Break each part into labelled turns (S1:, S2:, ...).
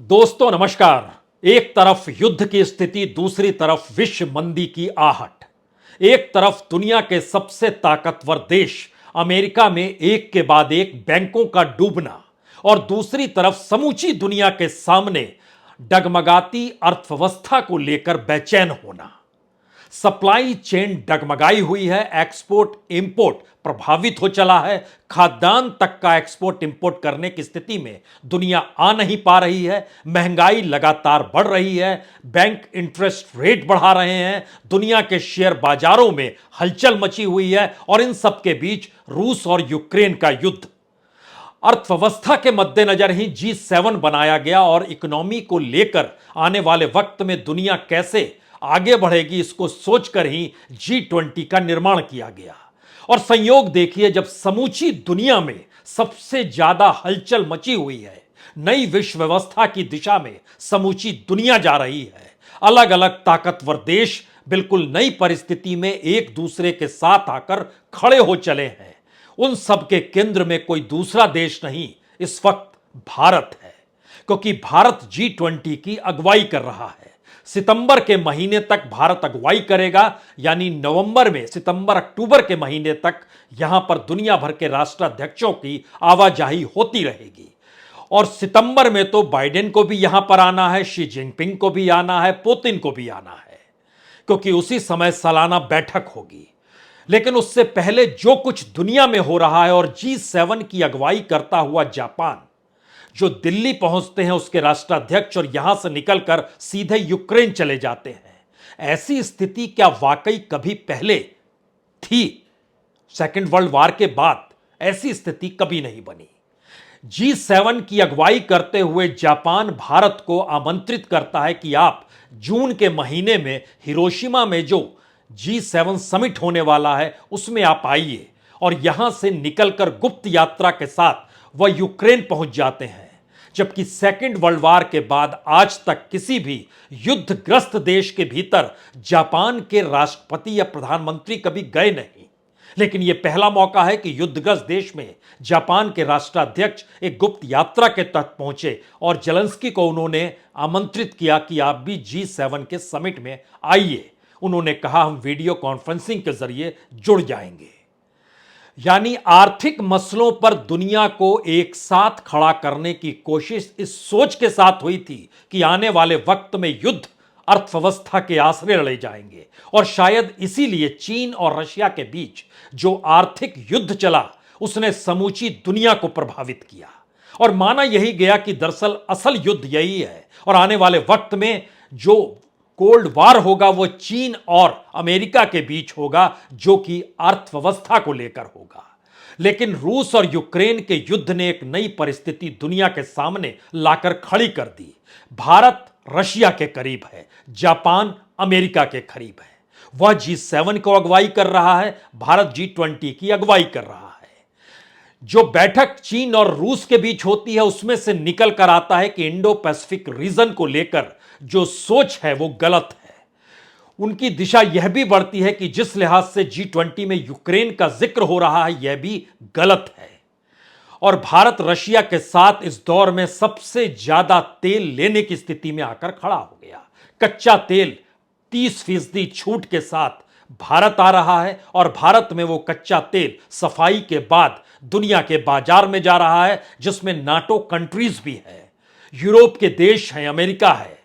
S1: दोस्तों नमस्कार। एक तरफ युद्ध की स्थिति, दूसरी तरफ विश्व मंदी की आहट। एक तरफ दुनिया के सबसे ताकतवर देश अमेरिका में एक के बाद एक बैंकों का डूबना और दूसरी तरफ समूची दुनिया के सामने डगमगाती अर्थव्यवस्था को लेकर बेचैन होना। सप्लाई चेन डगमगाई हुई है, एक्सपोर्ट इंपोर्ट प्रभावित हो चला है, खाद्यान्न तक का एक्सपोर्ट इंपोर्ट करने की स्थिति में दुनिया आ नहीं पा रही है, महंगाई लगातार बढ़ रही है, बैंक इंटरेस्ट रेट बढ़ा रहे हैं, दुनिया के शेयर बाजारों में हलचल मची हुई है और इन सब के बीच रूस और यूक्रेन का युद्ध। अर्थव्यवस्था के मद्देनजर ही G7 बनाया गया और इकोनॉमी को लेकर आने वाले वक्त में दुनिया कैसे आगे बढ़ेगी इसको सोचकर ही G20 का निर्माण किया गया। और संयोग देखिए, जब समूची दुनिया में सबसे ज्यादा हलचल मची हुई है, नई विश्व व्यवस्था की दिशा में समूची दुनिया जा रही है, अलग अलग ताकतवर देश बिल्कुल नई परिस्थिति में एक दूसरे के साथ आकर खड़े हो चले हैं, उन सब के केंद्र में कोई दूसरा देश नहीं, इस वक्त भारत है। क्योंकि भारत G20 की अगुवाई कर रहा है। सितंबर के महीने तक भारत अगुवाई करेगा, यानी नवंबर में सितंबर अक्टूबर के महीने तक यहां पर दुनिया भर के राष्ट्राध्यक्षों की आवाजाही होती रहेगी। और सितंबर में तो बाइडेन को भी यहां पर आना है, शी जिनपिंग को भी आना है, पुतिन को भी आना है, क्योंकि उसी समय सालाना बैठक होगी। लेकिन उससे पहले जो कुछ दुनिया में हो रहा है, और G7 की अगुवाई करता हुआ जापान जो दिल्ली पहुंचते हैं, उसके राष्ट्राध्यक्ष और यहां से निकलकर सीधे यूक्रेन चले जाते हैं, ऐसी स्थिति क्या वाकई कभी पहले थी? सेकेंड वर्ल्ड वॉर के बाद ऐसी स्थिति कभी नहीं बनी। G7 की अगुवाई करते हुए जापान भारत को आमंत्रित करता है कि आप जून के महीने में हिरोशिमा में जो G7 समिट होने वाला है उसमें आप आइए। और यहां से निकलकर गुप्त यात्रा के साथ वह यूक्रेन पहुंच जाते हैं। जबकि सेकेंड वर्ल्ड वॉर के बाद आज तक किसी भी युद्धग्रस्त देश के भीतर जापान के राष्ट्रपति या प्रधानमंत्री कभी गए नहीं, लेकिन यह पहला मौका है कि युद्धग्रस्त देश में जापान के राष्ट्राध्यक्ष एक गुप्त यात्रा के तहत पहुंचे और जेलेंस्की को उन्होंने आमंत्रित किया कि आप भी G7 के समिट में आइए। उन्होंने कहा हम वीडियो कॉन्फ्रेंसिंग के जरिए जुड़ जाएंगे। यानी आर्थिक मसलों पर दुनिया को एक साथ खड़ा करने की कोशिश इस सोच के साथ हुई थी कि आने वाले वक्त में युद्ध अर्थव्यवस्था के आसरे लड़े जाएंगे। और शायद इसीलिए चीन और रशिया के बीच जो आर्थिक युद्ध चला उसने समूची दुनिया को प्रभावित किया और माना यही गया कि दरअसल असल युद्ध यही है और आने वाले वक्त में जो कोल्ड वार होगा वो चीन और अमेरिका के बीच होगा, जो कि अर्थव्यवस्था को लेकर होगा। लेकिन रूस और यूक्रेन के युद्ध ने एक नई परिस्थिति दुनिया के सामने लाकर खड़ी कर दी। भारत रशिया के करीब है, जापान अमेरिका के करीब है। वह G7 को अगुवाई कर रहा है, भारत G20 की अगुवाई कर रहा है। जो बैठक चीन और रूस के बीच होती है उसमें से निकल कर आता है कि इंडो पैसिफिक रीजन को लेकर जो सोच है वो गलत है। उनकी दिशा यह भी बढ़ती है कि जिस लिहाज से G20 में यूक्रेन का जिक्र हो रहा है यह भी गलत है। और भारत रशिया के साथ इस दौर में सबसे ज्यादा तेल लेने की स्थिति में आकर खड़ा हो गया। कच्चा तेल 30% छूट के साथ भारत आ रहा है और भारत में वो कच्चा तेल सफाई के बाद दुनिया के बाजार में जा रहा है, जिसमें नाटो कंट्रीज भी है, यूरोप के देश हैं, अमेरिका है।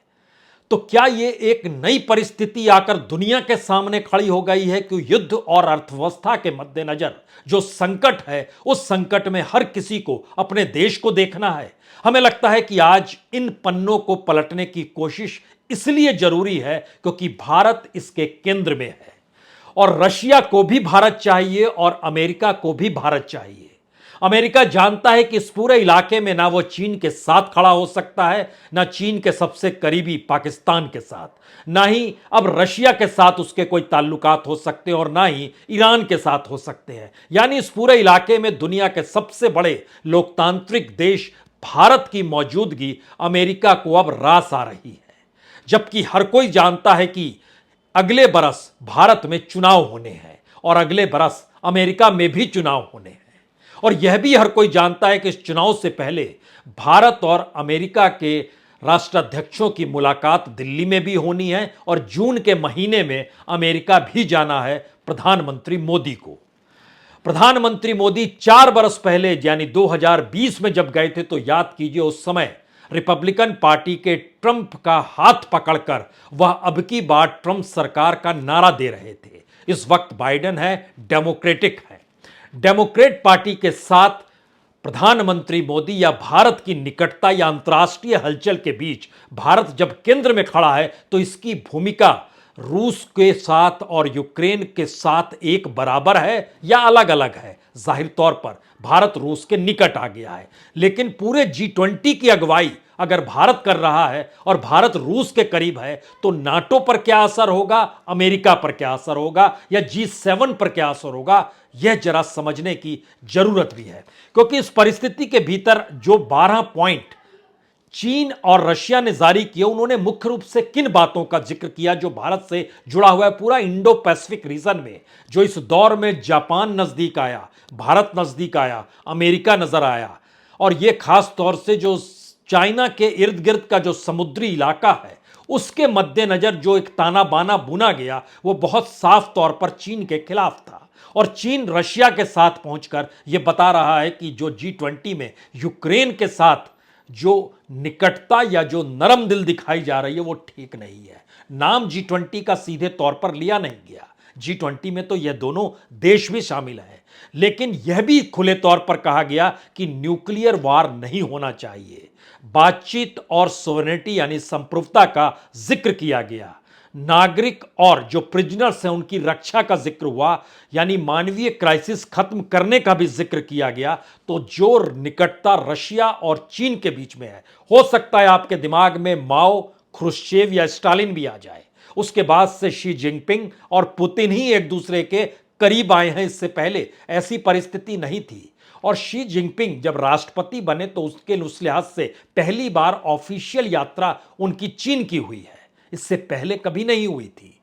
S1: तो क्या ये एक नई परिस्थिति आकर दुनिया के सामने खड़ी हो गई है कि युद्ध और अर्थव्यवस्था के मद्देनजर जो संकट है उस संकट में हर किसी को अपने देश को देखना है? हमें लगता है कि आज इन पन्नों को पलटने की कोशिश इसलिए जरूरी है क्योंकि भारत इसके केंद्र में है और रशिया को भी भारत चाहिए और अमेरिका को भी भारत चाहिए। अमेरिका जानता है कि इस पूरे इलाके में ना वो चीन के साथ खड़ा हो सकता है, ना चीन के सबसे करीबी पाकिस्तान के साथ, ना ही अब रशिया के साथ उसके कोई ताल्लुकात हो सकते हैं और ना ही ईरान के साथ हो सकते हैं। यानी इस पूरे इलाके में दुनिया के सबसे बड़े लोकतांत्रिक देश भारत की मौजूदगी अमेरिका को अब रास आ रही है। जबकि हर कोई जानता है कि अगले बरस भारत में चुनाव होने हैं और अगले बरस अमेरिका में भी चुनाव होने हैं। और यह भी हर कोई जानता है कि इस चुनाव से पहले भारत और अमेरिका के राष्ट्राध्यक्षों की मुलाकात दिल्ली में भी होनी है और जून के महीने में अमेरिका भी जाना है प्रधानमंत्री मोदी को। प्रधानमंत्री मोदी 4 बरस पहले यानी 2020 में जब गए थे तो याद कीजिए उस समय रिपब्लिकन पार्टी के ट्रंप का हाथ पकड़कर वह अब की बार ट्रंप सरकार का नारा दे रहे थे। इस वक्त बाइडेन है, डेमोक्रेटिक है। डेमोक्रेट पार्टी के साथ प्रधानमंत्री मोदी या भारत की निकटता या अंतर्राष्ट्रीय हलचल के बीच भारत जब केंद्र में खड़ा है तो इसकी भूमिका रूस के साथ और यूक्रेन के साथ एक बराबर है या अलग अलग है। जाहिर तौर पर भारत रूस के निकट आ गया है, लेकिन पूरे G20 की अगुवाई अगर भारत कर रहा है और भारत रूस के करीब है तो नाटो पर क्या असर होगा, अमेरिका पर क्या असर होगा या G7 पर क्या असर होगा, यह जरा समझने की जरूरत भी है। क्योंकि इस परिस्थिति के भीतर जो 12 पॉइंट चीन और रशिया ने जारी किए, उन्होंने मुख्य रूप से किन बातों का जिक्र किया जो भारत से जुड़ा हुआ है। पूरा इंडो पैसिफिक रीजन में जो इस दौर में जापान नजदीक आया, भारत नजदीक आया, अमेरिका नजर आया, और यह खास तौर से जो चाइना के इर्द गिर्द का जो समुद्री इलाका है उसके मद्देनजर जो एक ताना बाना बुना गया वो बहुत साफ तौर पर चीन के खिलाफ था। और चीन रशिया के साथ पहुंचकर यह बता रहा है कि जो G20 में यूक्रेन के साथ जो निकटता या जो नरम दिल दिखाई जा रही है वो ठीक नहीं है। नाम G20 का सीधे तौर पर लिया नहीं गया। G20 में तो यह दोनों देश भी शामिल हैं, लेकिन यह भी खुले तौर पर कहा गया कि न्यूक्लियर वार नहीं होना चाहिए। बातचीत और सोवरेनिटी यानी संप्रभुता का जिक्र किया गया। नागरिक और जो प्रिजनर्स हैं उनकी रक्षा का जिक्र हुआ, यानी मानवीय क्राइसिस खत्म करने का भी जिक्र किया गया। तो जो निकटता रशिया और चीन के बीच में है, हो सकता है आपके दिमाग में माओ, ख्रुश्चेव या स्टालिन भी आ जाए। उसके बाद से शी जिनपिंग और पुतिन ही एक दूसरे के करीब आए हैं। इससे पहले ऐसी परिस्थिति नहीं थी। और शी जिनपिंग जब राष्ट्रपति बने तो उसके उस लिहाज से पहली बार ऑफिशियल यात्रा उनकी चीन की हुई है, इससे पहले कभी नहीं हुई थी।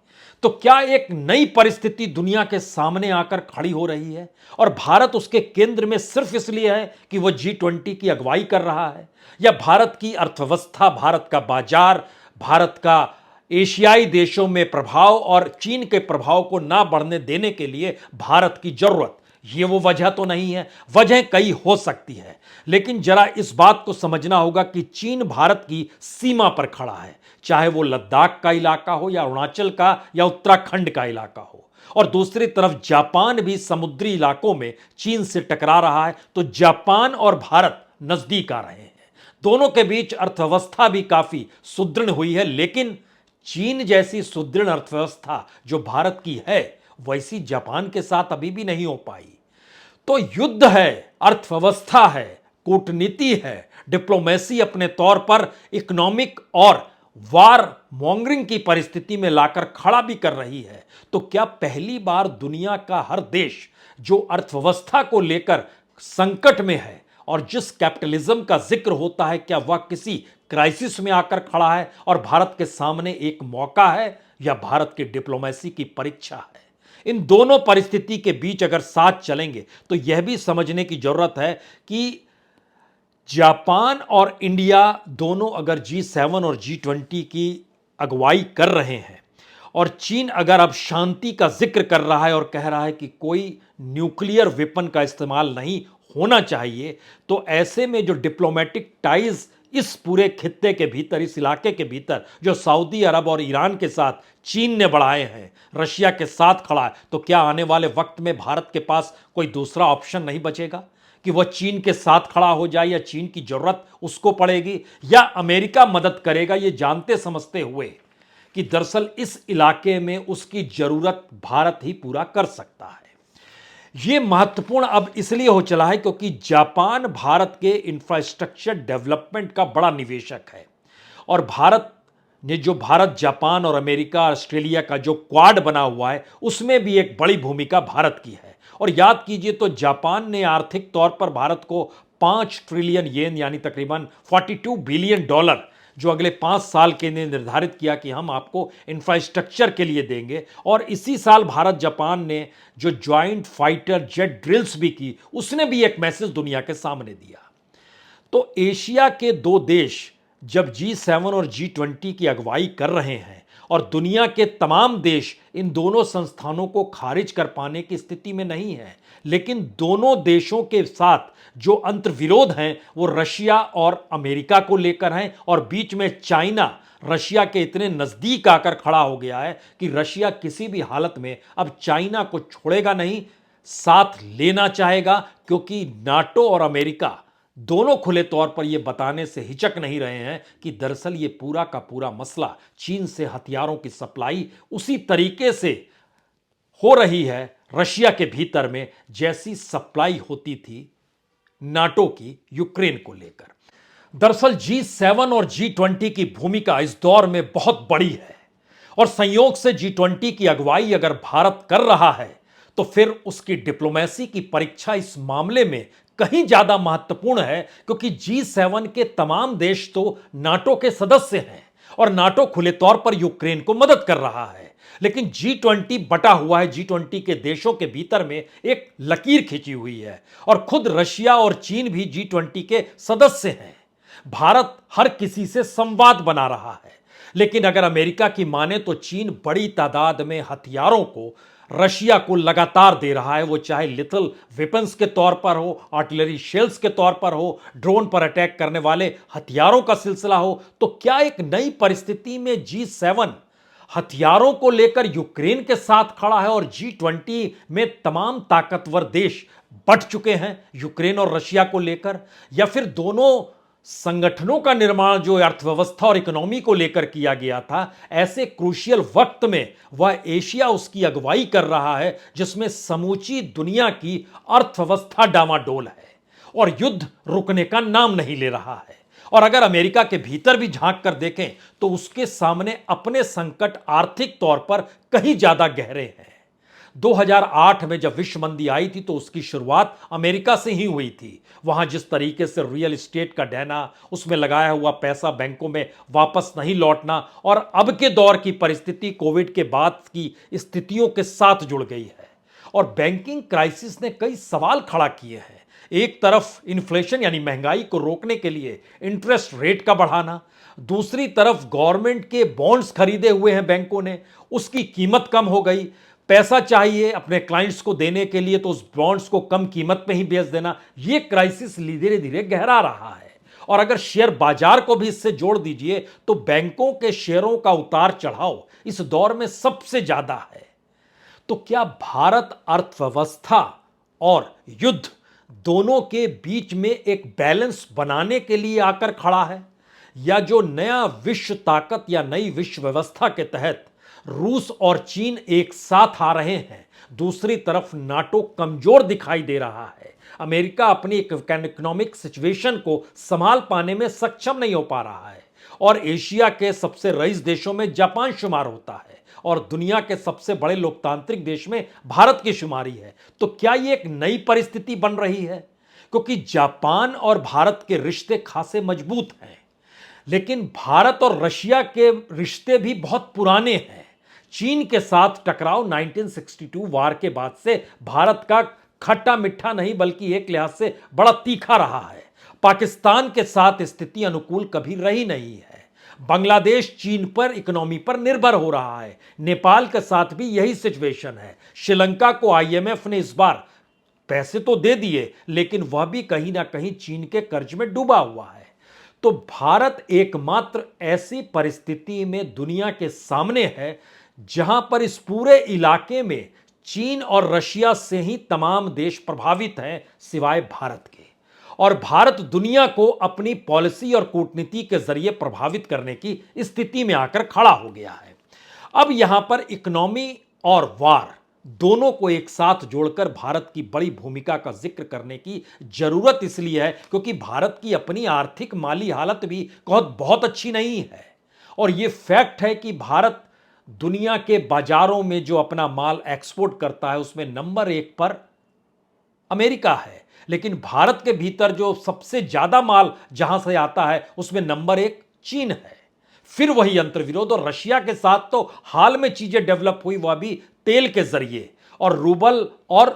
S1: तो क्या एक नई परिस्थिति दुनिया के सामने आकर खड़ी हो रही है और भारत उसके केंद्र में सिर्फ इसलिए है कि वह G20 की अगुवाई कर रहा है, या भारत की अर्थव्यवस्था, भारत का बाजार, भारत का एशियाई देशों में प्रभाव और चीन के प्रभाव को ना बढ़ने देने के लिए भारत की जरूरत, ये वो वजह तो नहीं है। वजह कई हो सकती है, लेकिन जरा इस बात को समझना होगा कि चीन भारत की सीमा पर खड़ा है, चाहे वो लद्दाख का इलाका हो या अरुणाचल का या उत्तराखंड का इलाका हो। और दूसरी तरफ जापान भी समुद्री इलाकों में चीन से टकरा रहा है, तो जापान और भारत नजदीक आ रहे हैं। दोनों के बीच अर्थव्यवस्था भी काफी सुदृढ़ हुई है, लेकिन चीन जैसी सुदृढ़ अर्थव्यवस्था जो भारत की है वैसी जापान के साथ अभी भी नहीं हो पाई। तो युद्ध है, अर्थव्यवस्था है, कूटनीति है, डिप्लोमेसी अपने तौर पर इकोनॉमिक और वार मॉन्गरिंग की परिस्थिति में लाकर खड़ा भी कर रही है। तो क्या पहली बार दुनिया का हर देश जो अर्थव्यवस्था को लेकर संकट में है और जिस कैपिटलिज्म का जिक्र होता है, क्या वह किसी क्राइसिस में आकर खड़ा है और भारत के सामने एक मौका है या भारत की डिप्लोमेसी की परीक्षा है? इन दोनों परिस्थिति के बीच अगर साथ चलेंगे तो यह भी समझने की जरूरत है कि जापान और इंडिया दोनों अगर G7 और G20 की अगुवाई कर रहे हैं और चीन अगर अब शांति का जिक्र कर रहा है और कह रहा है कि कोई न्यूक्लियर वेपन का इस्तेमाल नहीं होना चाहिए, तो ऐसे में जो डिप्लोमेटिक टाइज इस पूरे खित्ते के भीतर, इस इलाके के भीतर जो सऊदी अरब और ईरान के साथ चीन ने बढ़ाए हैं, रशिया के साथ खड़ा है, तो क्या आने वाले वक्त में भारत के पास कोई दूसरा ऑप्शन नहीं बचेगा कि वह चीन के साथ खड़ा हो जाए, या चीन की जरूरत उसको पड़ेगी या अमेरिका मदद करेगा, ये जानते समझते हुए कि दरअसल इस इलाके में उसकी जरूरत भारत ही पूरा कर सकता है। यह महत्वपूर्ण अब इसलिए हो चला है क्योंकि जापान भारत के इंफ्रास्ट्रक्चर डेवलपमेंट का बड़ा निवेशक है, और भारत ने जो भारत, जापान और अमेरिका, ऑस्ट्रेलिया का जो क्वाड बना हुआ है उसमें भी एक बड़ी भूमिका भारत की है। और याद कीजिए तो जापान ने आर्थिक तौर पर भारत को 5 ट्रिलियन येन यानी तकरीबन $42 बिलियन जो अगले 5 साल के लिए निर्धारित किया कि हम आपको इंफ्रास्ट्रक्चर के लिए देंगे। और इसी साल भारत जापान ने जो ज्वाइंट फाइटर जेट ड्रिल्स भी की, उसने भी एक मैसेज दुनिया के सामने दिया। तो एशिया के दो देश जब G7 और G20 की अगुवाई कर रहे हैं और दुनिया के तमाम देश इन दोनों संस्थानों को खारिज कर पाने की स्थिति में नहीं है, लेकिन दोनों देशों के साथ जो अंतर्विरोध हैं वो रशिया और अमेरिका को लेकर हैं, और बीच में चाइना रशिया के इतने नजदीक आकर खड़ा हो गया है कि रशिया किसी भी हालत में अब चाइना को छोड़ेगा नहीं, साथ लेना चाहेगा, क्योंकि नाटो और अमेरिका दोनों खुले तौर पर यह बताने से हिचक नहीं रहे हैं कि दरअसल ये पूरा का पूरा मसला चीन से हथियारों की सप्लाई उसी तरीके से हो रही है रशिया के भीतर में जैसी सप्लाई होती थी नाटो की यूक्रेन को लेकर। दरअसल G7 और G20 की भूमिका इस दौर में बहुत बड़ी है, और संयोग से G20 की अगुवाई अगर भारत कर रहा है तो फिर उसकी डिप्लोमेसी की परीक्षा इस मामले में कहीं ज्यादा महत्वपूर्ण है, क्योंकि G7 के तमाम देश तो नाटो के सदस्य हैं और नाटो खुले तौर पर यूक्रेन को मदद कर रहा है, लेकिन G20 बटा हुआ है। G20 के देशों के भीतर में एक लकीर खींची हुई है, और खुद रशिया और चीन भी G20 के सदस्य हैं। भारत हर किसी से संवाद बना रहा है, लेकिन अगर अमेरिका की माने तो चीन बड़ी तादाद में हथियारों को रशिया को लगातार दे रहा है, वो चाहे लिथल वेपन्स के तौर पर हो, आर्टिलरी शेल्स के तौर पर हो, ड्रोन पर अटैक करने वाले हथियारों का सिलसिला हो। तो क्या एक नई परिस्थिति में G7 हथियारों को लेकर यूक्रेन के साथ खड़ा है और G20 में तमाम ताकतवर देश बट चुके हैं यूक्रेन और रशिया को लेकर, या फिर दोनों संगठनों का निर्माण जो अर्थव्यवस्था और इकोनॉमी को लेकर किया गया था, ऐसे क्रूशियल वक्त में वह एशिया उसकी अगुवाई कर रहा है जिसमें समूची दुनिया की अर्थव्यवस्था डामाडोल है और युद्ध रुकने का नाम नहीं ले रहा है। और अगर अमेरिका के भीतर भी झांक कर देखें तो उसके सामने अपने संकट आर्थिक तौर पर कहीं ज्यादा गहरे हैं। 2008 में जब विश्व मंदी आई थी तो उसकी शुरुआत अमेरिका से ही हुई थी। वहां जिस तरीके से रियल एस्टेट का डहना, उसमें लगाया हुआ पैसा बैंकों में वापस नहीं लौटना, और अब के दौर की परिस्थिति कोविड के बाद की स्थितियों के साथ जुड़ गई है। और बैंकिंग क्राइसिस ने कई सवाल खड़ा किए हैं। एक तरफ इन्फ्लेशन यानी महंगाई को रोकने के लिए इंटरेस्ट रेट का बढ़ाना, दूसरी तरफ गवर्नमेंट के बॉन्ड्स खरीदे हुए हैं बैंकों ने, उसकी कीमत कम हो गई, पैसा चाहिए अपने क्लाइंट्स को देने के लिए तो उस बॉन्ड्स को कम कीमत पे ही बेच देना। यह क्राइसिस धीरे धीरे गहरा रहा है। और अगर शेयर बाजार को भी इससे जोड़ दीजिए तो बैंकों के शेयरों का उतार चढ़ाव इस दौर में सबसे ज्यादा है। तो क्या भारत अर्थव्यवस्था और युद्ध दोनों के बीच में एक बैलेंस बनाने के लिए आकर खड़ा है, या जो नया विश्व ताकत या नई विश्व व्यवस्था के तहत रूस और चीन एक साथ आ रहे हैं, दूसरी तरफ नाटो कमजोर दिखाई दे रहा है, अमेरिका अपनी इकोनॉमिक सिचुएशन को संभाल पाने में सक्षम नहीं हो पा रहा है, और एशिया के सबसे रईस देशों में जापान शुमार होता है और दुनिया के सबसे बड़े लोकतांत्रिक देश में भारत की शुमारी है। तो क्या यह एक नई परिस्थिति बन रही है? क्योंकि जापान और भारत के रिश्ते खासे मजबूत हैं, लेकिन भारत और रशिया के रिश्ते भी बहुत पुराने हैं। चीन के साथ टकराव 1962 वार के बाद से भारत का खट्टा मीठा नहीं बल्कि एक लिहाज से बड़ा तीखा रहा है। पाकिस्तान के साथ स्थिति अनुकूल कभी रही नहीं है। बांग्लादेश चीन पर इकोनॉमी पर निर्भर हो रहा है। नेपाल के साथ भी यही सिचुएशन है। श्रीलंका को आईएमएफ ने इस बार पैसे तो दे दिए, लेकिन वह भी कहीं ना कहीं चीन के कर्ज में डूबा हुआ है। तो भारत एकमात्र ऐसी परिस्थिति में दुनिया के सामने है जहां पर इस पूरे इलाके में चीन और रशिया से ही तमाम देश प्रभावित हैं सिवाय भारत के, और भारत दुनिया को अपनी पॉलिसी और कूटनीति के जरिए प्रभावित करने की स्थिति में आकर खड़ा हो गया है। अब यहां पर इकोनॉमी और वार दोनों को एक साथ जोड़कर भारत की बड़ी भूमिका का जिक्र करने की जरूरत इसलिए है क्योंकि भारत की अपनी आर्थिक माली हालत भी बहुत अच्छी नहीं है। और यह फैक्ट है कि भारत दुनिया के बाजारों में जो अपना माल एक्सपोर्ट करता है उसमें नंबर 1 पर अमेरिका है, लेकिन भारत के भीतर जो सबसे ज्यादा माल जहां से आता है उसमें नंबर 1 चीन है। फिर वही अंतर्विरोध, और रशिया के साथ तो हाल में चीजें डेवलप हुई, वह भी तेल के जरिए, और रूबल और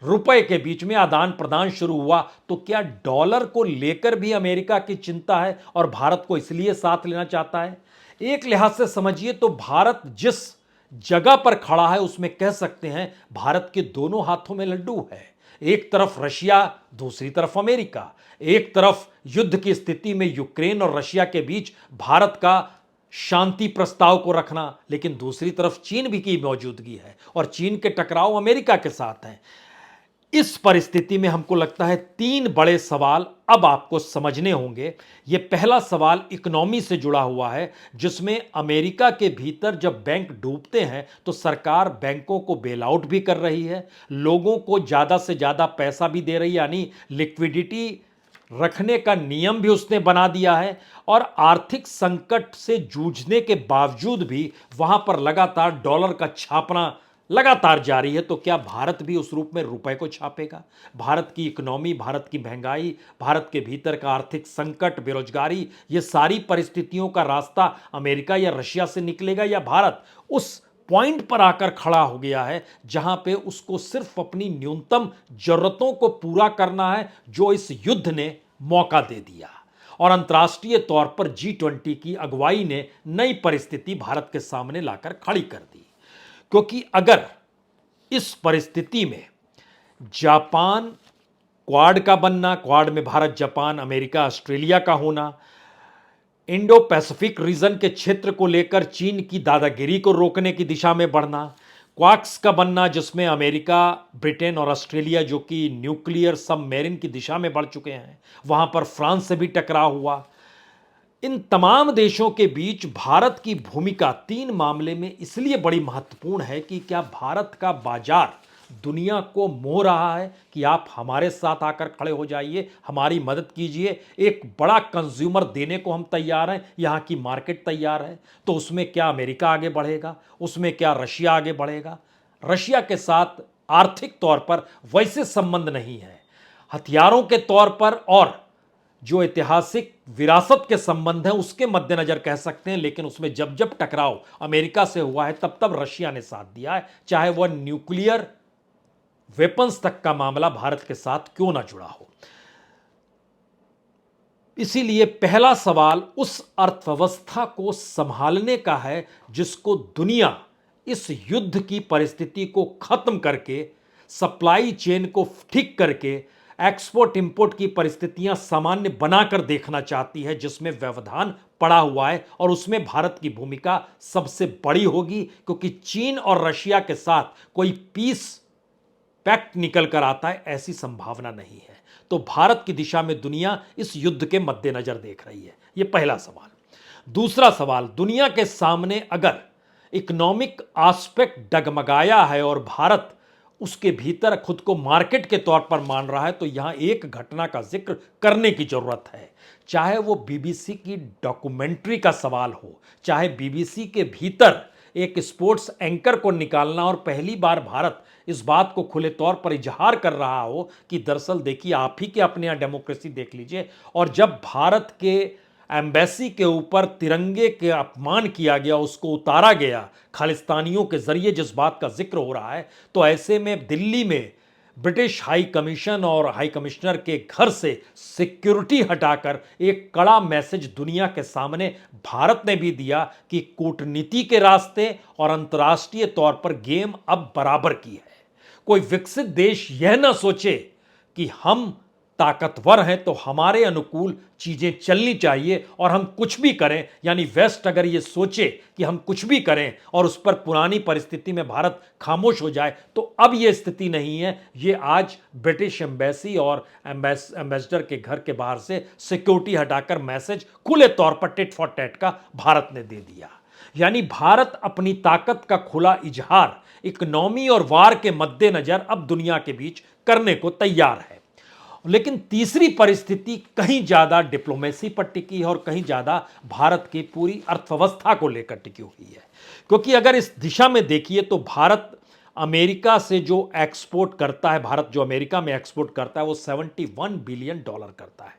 S1: रुपए के बीच में आदान प्रदान शुरू हुआ, तो क्या डॉलर को लेकर भी अमेरिका की चिंता है और भारत को इसलिए साथ लेना चाहता है? एक लिहाज से समझिए तो भारत जिस जगह पर खड़ा है उसमें कह सकते हैं भारत के दोनों हाथों में लड्डू है। एक तरफ रशिया, दूसरी तरफ अमेरिका। एक तरफ युद्ध की स्थिति में यूक्रेन और रशिया के बीच भारत का शांति प्रस्ताव को रखना, लेकिन दूसरी तरफ चीन भी की मौजूदगी है और चीन के टकराव अमेरिका के साथ हैं। इस परिस्थिति में हमको लगता है तीन बड़े सवाल अब आपको समझने होंगे। यह पहला सवाल इकोनॉमी से जुड़ा हुआ है, जिसमें अमेरिका के भीतर जब बैंक डूबते हैं तो सरकार बैंकों को बेल आउट भी कर रही है, लोगों को ज्यादा से ज्यादा पैसा भी दे रही है, यानी लिक्विडिटी रखने का नियम भी उसने बना दिया है। और आर्थिक संकट से जूझने के बावजूद भी वहां पर लगातार डॉलर का छापना लगातार जारी है। तो क्या भारत भी उस रूप में रुपए को छापेगा? भारत की इकोनॉमी, भारत की महंगाई, भारत के भीतर का आर्थिक संकट, बेरोजगारी, ये सारी परिस्थितियों का रास्ता अमेरिका या रशिया से निकलेगा, या भारत उस पॉइंट पर आकर खड़ा हो गया है जहां पे उसको सिर्फ अपनी न्यूनतम जरूरतों को पूरा करना है, जो इस युद्ध ने मौका दे दिया। और अंतर्राष्ट्रीय तौर पर G20 की अगुवाई ने नई परिस्थिति भारत के सामने लाकर खड़ी कर दी। क्योंकि अगर इस परिस्थिति में जापान क्वाड का बनना, क्वाड में भारत, जापान, अमेरिका, ऑस्ट्रेलिया का होना, इंडो पैसिफिक रीजन के क्षेत्र को लेकर चीन की दादागिरी को रोकने की दिशा में बढ़ना, क्वाक्स का बनना जिसमें अमेरिका, ब्रिटेन और ऑस्ट्रेलिया जो कि न्यूक्लियर सबमरीन की दिशा में बढ़ चुके हैं, वहां पर फ्रांस से भी टकराव हुआ। इन तमाम देशों के बीच भारत की भूमिका तीन मामले में इसलिए बड़ी महत्वपूर्ण है कि क्या भारत का बाजार दुनिया को मोह रहा है कि आप हमारे साथ आकर खड़े हो जाइए, हमारी मदद कीजिए, एक बड़ा कंज्यूमर देने को हम तैयार हैं, यहाँ की मार्केट तैयार है। तो उसमें क्या अमेरिका आगे बढ़ेगा? उसमें क्या रशिया आगे बढ़ेगा? रशिया के साथ आर्थिक तौर पर वैसे संबंध नहीं है, हथियारों के तौर पर और जो ऐतिहासिक विरासत के संबंध है उसके मद्देनजर कह सकते हैं। लेकिन उसमें जब जब टकराव अमेरिका से हुआ है तब तब रशिया ने साथ दिया है, चाहे वह न्यूक्लियर वेपन्स तक का मामला भारत के साथ क्यों ना जुड़ा हो। इसीलिए पहला सवाल उस अर्थव्यवस्था को संभालने का है जिसको दुनिया इस युद्ध की परिस्थिति को खत्म करके, सप्लाई चेन को ठीक करके, एक्सपोर्ट इंपोर्ट की परिस्थितियां सामान्य बनाकर देखना चाहती है, जिसमें व्यवधान पड़ा हुआ है। और उसमें भारत की भूमिका सबसे बड़ी होगी, क्योंकि चीन और रशिया के साथ कोई पीस पैक्ट निकल कर आता है ऐसी संभावना नहीं है। तो भारत की दिशा में दुनिया इस युद्ध के मद्देनजर देख रही है। यह पहला सवाल। दूसरा सवाल, दुनिया के सामने अगर इकोनॉमिक एस्पेक्ट डगमगाया है और भारत उसके भीतर खुद को मार्केट के तौर पर मान रहा है, तो यहां एक घटना का जिक्र करने की जरूरत है। चाहे वो बीबीसी की डॉक्यूमेंट्री का सवाल हो, चाहे बीबीसी के भीतर एक स्पोर्ट्स एंकर को निकालना और पहली बार भारत इस बात को खुले तौर पर इजहार कर रहा हो कि दरअसल देखिए आप ही के अपने यहां डेमोक्रेसी देख लीजिए। और जब भारत के एम्बेसी के ऊपर तिरंगे के अपमान किया गया, उसको उतारा गया खालिस्तानियों के जरिए, जिस बात का जिक्र हो रहा है, तो ऐसे में दिल्ली में ब्रिटिश हाई कमीशन और हाई कमिश्नर के घर से सिक्योरिटी हटाकर एक कड़ा मैसेज दुनिया के सामने भारत ने भी दिया कि कूटनीति के रास्ते और अंतर्राष्ट्रीय तौर पर गेम अब बराबर की है। कोई विकसित देश यह ना सोचे कि हम ताकतवर हैं तो हमारे अनुकूल चीजें चलनी चाहिए और हम कुछ भी करें, यानी वेस्ट अगर ये सोचे कि हम कुछ भी करें और उस पर पुरानी परिस्थिति में भारत खामोश हो जाए, तो अब ये स्थिति नहीं है। ये आज ब्रिटिश एम्बेसी और एम्बेसडर के घर के बाहर से सिक्योरिटी हटाकर मैसेज खुले तौर पर टिट फॉर टैट का भारत ने दे दिया। यानी भारत अपनी ताकत का खुला इजहार इकोनॉमी और वार के मद्देनजर अब दुनिया के बीच करने को तैयार है। लेकिन तीसरी परिस्थिति कहीं ज्यादा डिप्लोमेसी पर टिकी है और कहीं ज्यादा भारत की पूरी अर्थव्यवस्था को लेकर टिकी हुई है। क्योंकि अगर इस दिशा में देखिए तो भारत अमेरिका से जो एक्सपोर्ट करता है, भारत जो अमेरिका में एक्सपोर्ट करता है वो $71 बिलियन करता है।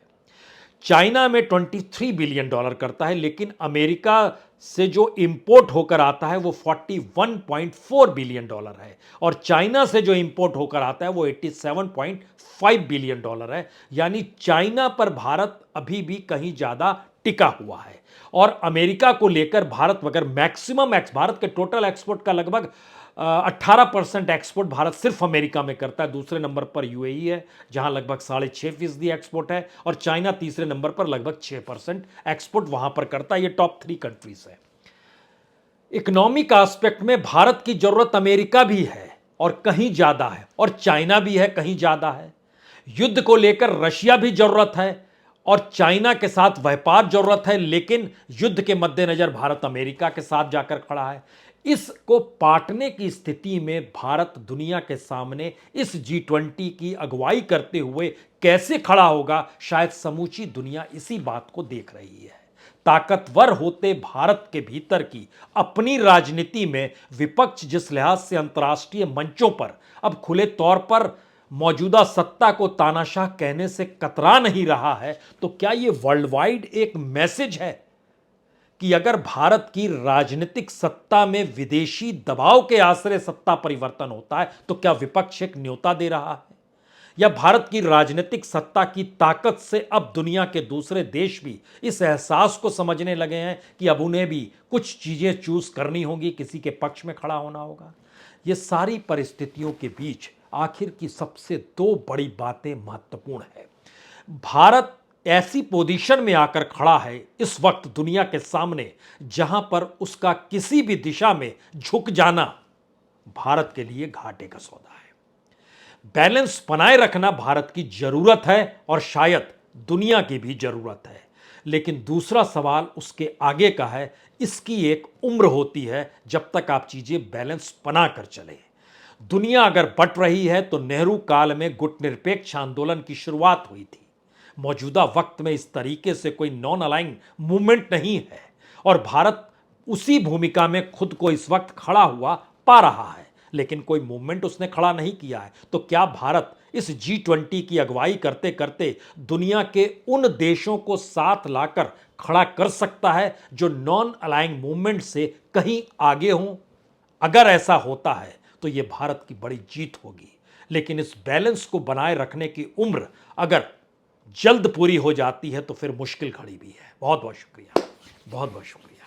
S1: चाइना में 23 बिलियन डॉलर करता है, लेकिन अमेरिका से जो इंपोर्ट होकर आता है वो 41.4 बिलियन डॉलर है और चाइना से जो इंपोर्ट होकर आता है वो 87.5 बिलियन डॉलर है। यानी चाइना पर भारत अभी भी कहीं ज्यादा टिका हुआ है और अमेरिका को लेकर भारत अगर भारत के टोटल एक्सपोर्ट का लगभग 18% एक्सपोर्ट भारत सिर्फ अमेरिका में करता है। दूसरे नंबर पर यूएई है जहां लगभग 6.5% एक्सपोर्ट है और चाइना तीसरे नंबर पर लगभग 6% एक्सपोर्ट वहां पर करता है। ये टॉप 3 कंट्रीज है। इकोनॉमिक एस्पेक्ट में भारत की जरूरत अमेरिका भी है और कहीं ज्यादा है और चाइना भी है कहीं ज्यादा है। युद्ध को लेकर रशिया भी जरूरत है और चाइना के साथ व्यापार जरूरत है, लेकिन युद्ध के मद्देनजर भारत अमेरिका के साथ जाकर खड़ा है। इसको पाटने की स्थिति में भारत दुनिया के सामने इस G20 की अगुवाई करते हुए कैसे खड़ा होगा, शायद समूची दुनिया इसी बात को देख रही है। ताकतवर होते भारत के भीतर की अपनी राजनीति में विपक्ष जिस लिहाज से अंतर्राष्ट्रीय मंचों पर अब खुले तौर पर मौजूदा सत्ता को तानाशाह कहने से कतरा नहीं रहा है, तो क्या यह वर्ल्ड वाइड एक मैसेज है कि अगर भारत की राजनीतिक सत्ता में विदेशी दबाव के आश्रय सत्ता परिवर्तन होता है तो क्या विपक्ष एक न्योता दे रहा है, या भारत की राजनीतिक सत्ता की ताकत से अब दुनिया के दूसरे देश भी इस एहसास को समझने लगे हैं कि अब उन्हें भी कुछ चीजें चूज करनी होगी, किसी के पक्ष में खड़ा होना होगा। ये सारी परिस्थितियों के बीच आखिर की सबसे 2 बड़ी बातें महत्वपूर्ण है। भारत ऐसी पोजीशन में आकर खड़ा है इस वक्त दुनिया के सामने जहां पर उसका किसी भी दिशा में झुक जाना भारत के लिए घाटे का सौदा है। बैलेंस बनाए रखना भारत की जरूरत है और शायद दुनिया की भी जरूरत है, लेकिन दूसरा सवाल उसके आगे का है। इसकी एक उम्र होती है जब तक आप चीजें बैलेंस बनाकर चले। दुनिया अगर बट रही है तो नेहरू काल में गुटनिरपेक्ष आंदोलन की शुरुआत हुई थी। मौजूदा वक्त में इस तरीके से कोई नॉन अलाइंग मूवमेंट नहीं है और भारत उसी भूमिका में खुद को इस वक्त खड़ा हुआ पा रहा है, लेकिन कोई मूवमेंट उसने खड़ा नहीं किया है। तो क्या भारत इस G20 की अगुवाई करते करते दुनिया के उन देशों को साथ लाकर खड़ा कर सकता है जो नॉन अलाइंग मूवमेंट से कहीं आगे हों? अगर ऐसा होता है तो यह भारत की बड़ी जीत होगी, लेकिन इस बैलेंस को बनाए रखने की उम्र अगर जल्द पूरी हो जाती है तो फिर मुश्किल खड़ी भी है। बहुत बहुत शुक्रिया, बहुत बहुत शुक्रिया।